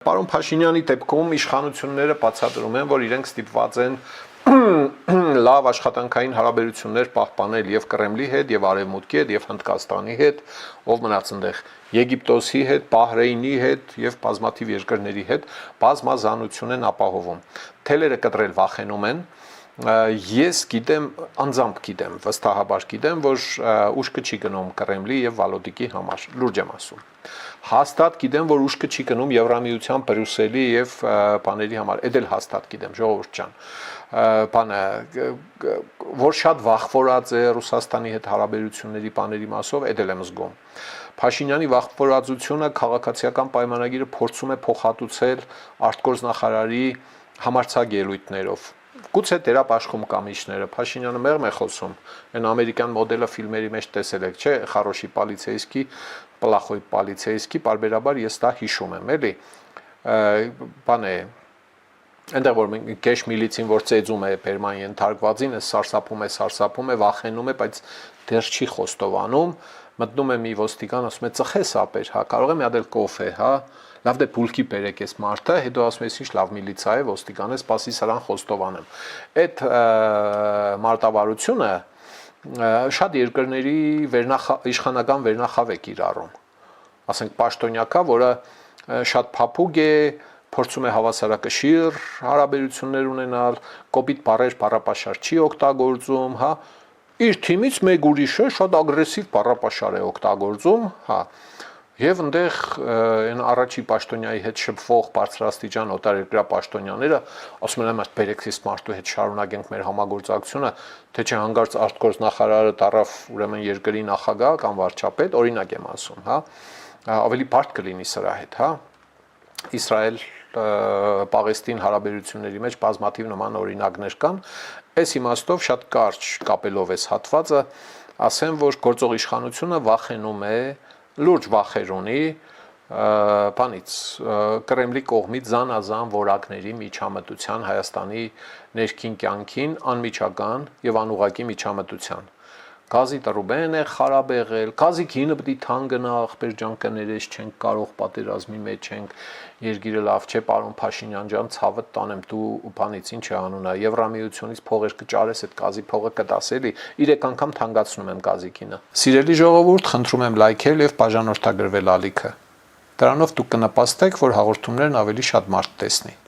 Պարոն Փաշինյանի դեպքում իշխանությունները բացատրում են, որ իրենք ստիպված են լավ աշխատանքային հարաբերություններ պահպանել եւ Կրեմլի հետ, եւ Արևմուտքի հետ, եւ Հնդկաստանի հետ, ով մնաց այնտեղ, Եգիպտոսի հետ, Բահրեյնի հետ եւ բազմաթիվ երկրների հետ բազմազանություն են ապահովում։ Թելերը կտրել վախենում են։ Ես գիտեմ, անձամբ գիտեմ, վստահաբար գիտեմ, որ ուշքը չի գնում Կրեմլի եւ Վալոդիկի համար, լուրջ եմ ասում։ Հաստատ գիտեմ, որ ուշքը չի գնում Եվրամիության, Բրյուսելի եւ բաների համար, դա էլ հաստատ գիտեմ, ժողովուրդ ջան։ Բանը, որ շատ վախվորած է Ռուսաստանի հետ հարաբերությունների բաների մասով, դա էլ եմ զգում։ Փաշինյանի վախվորածությունը քաղաքացիական պայմանագիրը փորձում է փոխհատուցել արտգործնախարարի համարձակ ելույթներով։ Գուցե դերապաշխում կամիչները, Փաշինյանը մեղմ է խոսում, այն ամերիկյան մոդելը ֆիլմերի մեջ տեսել եք, չէ, Խարոշի պոլիցեյսկի, Պլախոյ պոլիցեյսկի, բարբերաբար ես դա հիշում եմ, էլի, բան է, այնտեղ որ կեշ միլիցին, որ ծեծում է Բերման ենթարկվածին, սարսափում է, վախենում է, բայց դեռ չի խոստովանում, մտնում է մի ոստիկան, ասում է ծխես ապեր, հա, կարող է մի հատ էլ կոֆե, հա, լավ դե փուլքի բերեք այս մարդը, հետո ասում ես ինչ լավ միլիցիա է, ոստիկան է, սպասի սրան խոստովանեմ։ Այդ մարտավարությունը շատ երկրների իշխանական վերնախավ է կիրառում։ Ասենք պաշտոնյակա, որը շատ փափուկ է, փորձում է հավասարակշիռ հարաբերություններ ունենալ, կոպիտ բառեր բառապաշար չի օգտագործում, հա, իր թիմից մեկ ուրիշը շատ ագրեսիվ բառապաշար է օգտագործում, հա, եւ այնտեղ այն առաջի պաշտոնյայի հետ շփվող բարձրաստիճան օտարերկրյա պաշտոնյաները ասում են այստեղ բերեք այս մարդու հետ շարունակենք մեր համագործակցությունը, թե չէ հանգարց արտգործնախարարը տարավ ուրեմն երկրի նախագահ կամ վարչապետ, օրինակ եմ ասում, հա, ավելի բարդ կլինի սրա հետ, հա, Իսրայել Պաղեստին հարաբերությունների մեջ բազմաթիվ նման օրինակներ կան, այս իմաստով շատ կարճ կապելով այս հատվածը, ասեմ, որ գործող իշխանությունը վախենում է, լուրջ վախեր ունի բանից Կրեմլի կողմից զանազան որակների միջամտության Հայաստանի ներքին կյանքին անմիջական եւ անուղղակի միջամտության։ Գազի տրուբեն է խարաբ եղել, գազի գինը պետք է թան գնա, ախպեր ջան կներես չենք կարող, պատերազմի մեջ ենք, երկիրը լավ չէ, պարոն Փաշինյան ջան, ցավը տանեմ, դու բանից ինչ է անունը, Եվրամիությունից փողեր կճարես, այդ գազի փողը կտաս էլի, 3 անգամ թանկացնում եմ գազի գինը։ Սիրելի ժողովուրդ, խնդրում եմ լայքել եւ բաժանորդագրվել ալիքը։ Դրանով դուք կնպաստեք, որ հաղորդումներն ավելի շատ մարդ տեսնի։